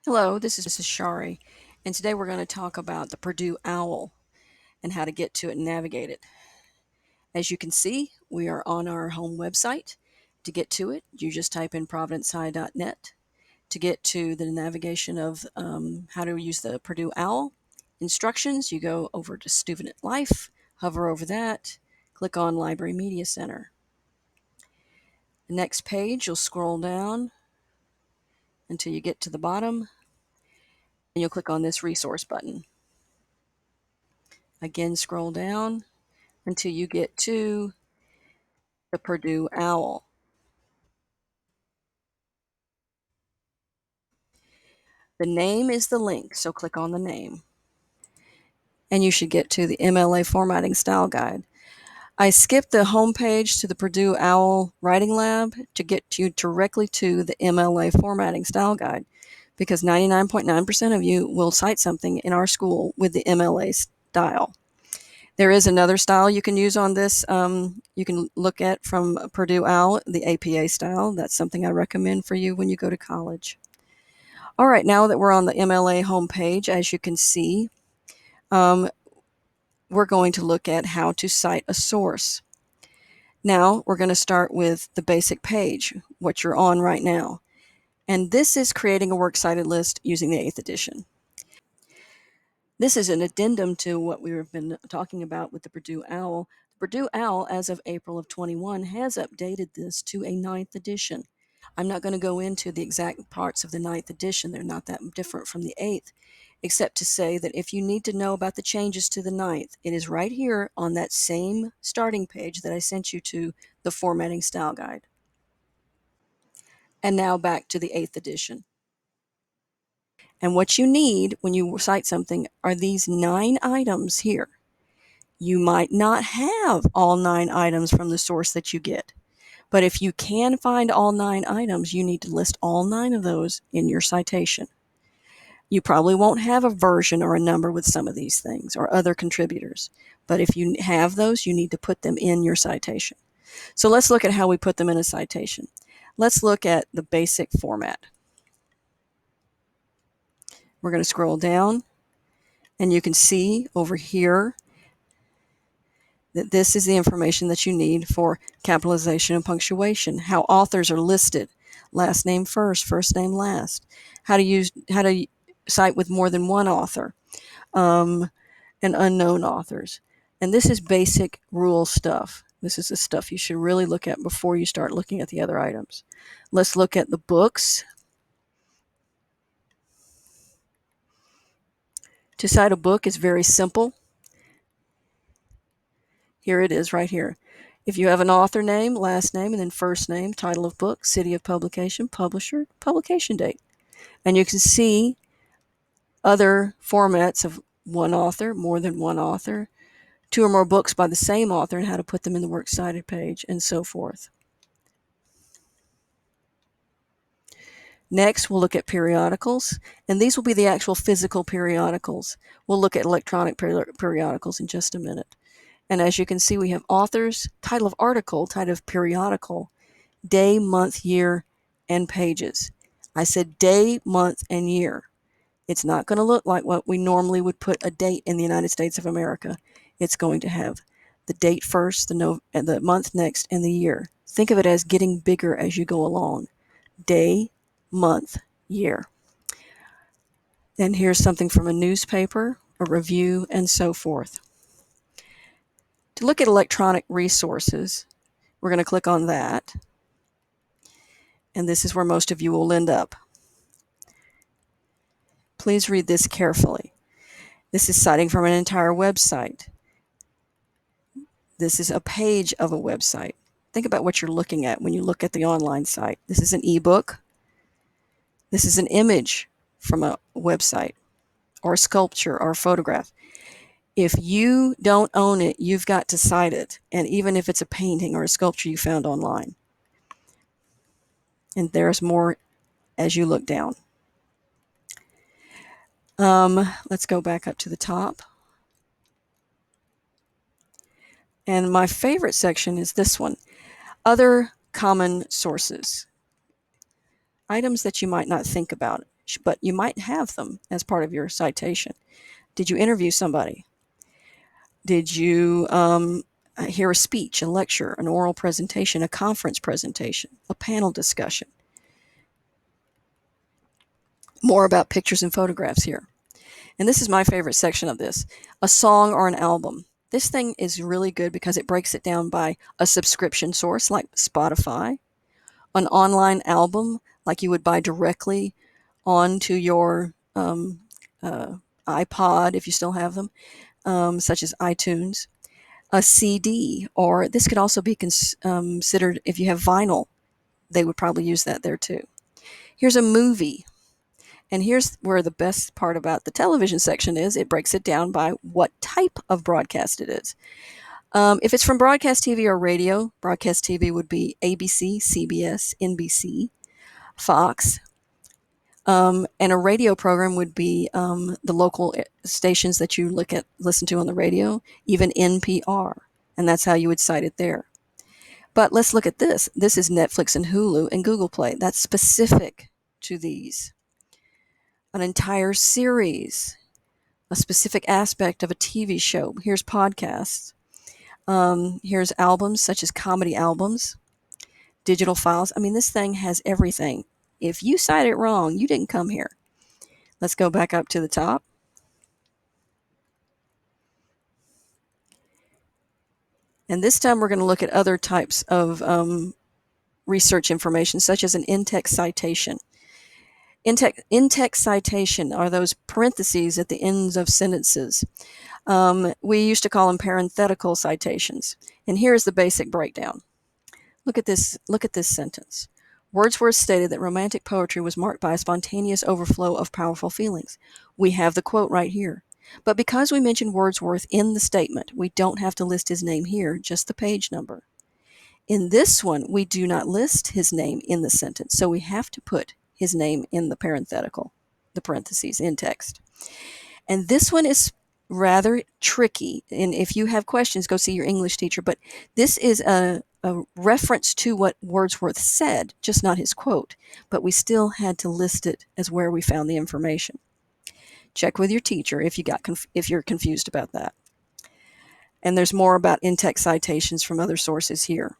Hello, this is Shari, and today we're going to talk about the Purdue Owl and how to get to it and navigate it. As you can see, we are on our home website. To get to it, you just type in providencehigh.net. To get to the navigation of how to use the Purdue Owl instructions, you go over to Student Life, hover over that, click on Library Media Center. The next page, you'll scroll down until you get to the bottom, and you'll click on this resource button. Again, scroll down until you get to the Purdue Owl. The name is the link, so click on the name. And you should get to the MLA Formatting Style Guide. I skipped the home page to the Purdue Owl Writing Lab to get you directly to the MLA Formatting Style Guide because 99.9% of you will cite something in our school with the MLA style. There is another style you can use on this. You can look at from Purdue Owl, the APA style. That's something I recommend for you when you go to college. All right, now that we're on the MLA homepage, as you can see, we're going to look at how to cite a source. Now, we're going to start with the basic page, what you're on right now. And this is creating a works cited list using the 8th edition. This is an addendum to what we've been talking about with the Purdue Owl. The Purdue Owl, as of April of 21, has updated this to a 9th edition. I'm not going to go into the exact parts of the 9th edition. They're not that different from the 8th, except to say that if you need to know about the changes to the 9th, it is right here on that same starting page that I sent you to the Formatting Style Guide. And now back to the 8th edition. And what you need when you cite something are these 9 items here. You might not have all 9 items from the source that you get. But if you can find all 9 items, you need to list all 9 of those in your citation. You probably won't have a version or a number with some of these things or other contributors. But if you have those, you need to put them in your citation. So let's look at how we put them in a citation. Let's look at the basic format. We're going to scroll down, and you can see over here that this is the information that you need for capitalization and punctuation, how authors are listed, last name first, first name last, how to cite with more than one author, and unknown authors. And this is basic rule stuff. This is the stuff you should really look at before you start looking at the other items. Let's look at the books. To cite a book is very simple. Here it is right here. If you have an author name, last name, and then first name, title of book, city of publication, publisher, publication date. And you can see other formats of one author, more than one author, 2 or more books by the same author, and how to put them in the works cited page, and so forth. Next, we'll look at periodicals, and these will be the actual physical periodicals. We'll look at electronic periodicals in just a minute. And as you can see, we have authors, title of article, title of periodical, day, month, year, and pages. I said day, month, and year. It's not going to look like what we normally would put a date in the United States of America. It's going to have the date first, the month next, and the year. Think of it as getting bigger as you go along. Day, month, year. And here's something from a newspaper, a review, and so forth. To look at electronic resources, we're going to click on that. And this is where most of you will end up. Please read this carefully. This is citing from an entire website. This is a page of a website. Think about what you're looking at when you look at the online site. This is an ebook. This is an image from a website, or a sculpture, or a photograph. If you don't own it, you've got to cite it, and even if it's a painting or a sculpture you found online. And there's more as you look down. Let's go back up to the top. And my favorite section is this one, other common sources. Items that you might not think about. but you might have them as part of your citation. Did you interview somebody? Did you hear a speech, a lecture, an oral presentation, a conference presentation, a panel discussion? More about pictures and photographs here. And this is my favorite section of this. A song or an album. This thing is really good because it breaks it down by a subscription source like Spotify, an online album like you would buy directly onto your iPod if you still have them, such as iTunes, a CD, or this could also be considered if you have vinyl. They would probably use that there too. Here's a movie. And here's where the best part about the television section is. It breaks it down by what type of broadcast it is. If it's from broadcast TV or radio, broadcast TV would be ABC, CBS, NBC, Fox. And a radio program would be the local stations that you listen to on the radio, even NPR. And that's how you would cite it there. But let's look at this. This is Netflix and Hulu and Google Play. That's specific to these. An entire series, a specific aspect of a TV show. Here's podcasts. Here's albums such as comedy albums, digital files. I mean, this thing has everything. If you cite it wrong, you didn't come here. Let's go back up to the top. And this time we're going to look at other types of research information, such as an in-text citation. In-text citation are those parentheses at the ends of sentences. We used to call them parenthetical citations. And here's the basic breakdown. Look at this sentence. Wordsworth stated that romantic poetry was marked by a spontaneous overflow of powerful feelings. We have the quote right here. But because we mentioned Wordsworth in the statement, we don't have to list his name here, just the page number. In this one, we do not list his name in the sentence, so we have to put his name in the parentheses, in text. And this one is rather tricky, and if you have questions, go see your English teacher, but this is a reference to what Wordsworth said, just not his quote, but we still had to list it as where we found the information. Check with your teacher if you're confused about that. And there's more about in-text citations from other sources here.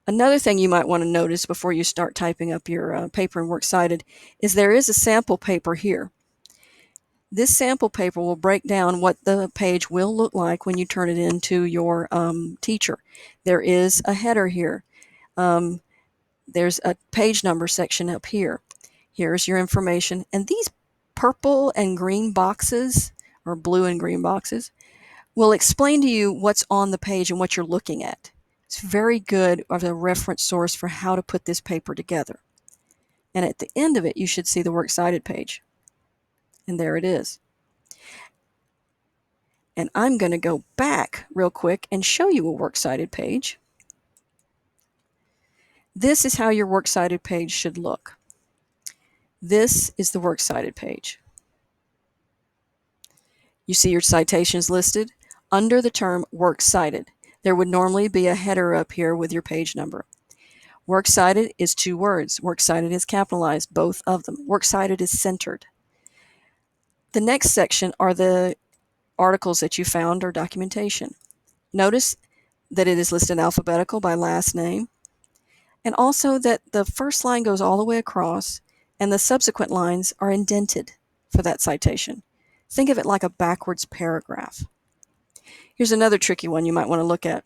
Another thing you might want to notice before you start typing up your paper and works cited is there is a sample paper here. This sample paper will break down what the page will look like when you turn it into your teacher. There is a header here. There's a page number section up here. Here's your information. And these purple and green boxes, or blue and green boxes, will explain to you what's on the page and what you're looking at. It's very good as a reference source for how to put this paper together. And at the end of it, you should see the works cited page. And there it is. And I'm going to go back real quick and show you a works cited page. This is how your works cited page should look. This is the works cited page. You see your citations listed under the term works cited. There would normally be a header up here with your page number. Works cited is two words. Works cited is capitalized, both of them. Works cited is centered. The next section are the articles that you found or documentation. Notice that it is listed alphabetical by last name, and also that the first line goes all the way across and the subsequent lines are indented for that citation. Think of it like a backwards paragraph. Here's another tricky one you might want to look at.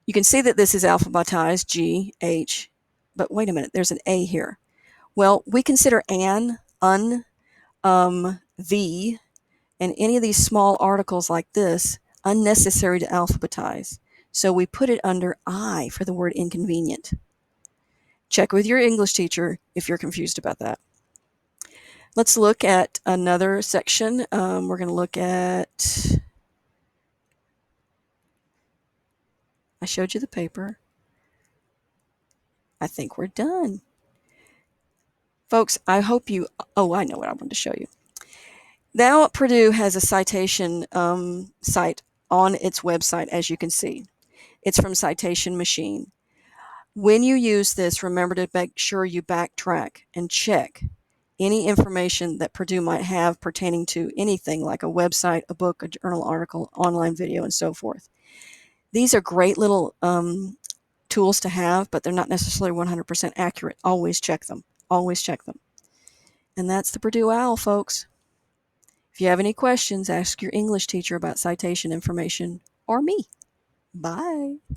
You can see that this is alphabetized, G, H, but wait a minute, there's an A here. Well, we consider an, un, the, and any of these small articles like this unnecessary to alphabetize. So we put it under I for the word inconvenient. Check with your English teacher if you're confused about that. Let's look at another section. We're going to look at, I showed you the paper. I think we're done. Folks, I hope you, I know what I wanted to show you. Now Purdue has a citation site on its website, as you can see. It's from Citation Machine. When you use this, remember to make sure you backtrack and check any information that Purdue might have pertaining to anything like a website, a book, a journal article, online video, and so forth. These are great little tools to have, but they're not necessarily 100% accurate. Always check them. Always check them. And that's the Purdue Owl, folks. If you have any questions, ask your English teacher about citation information or me. Bye.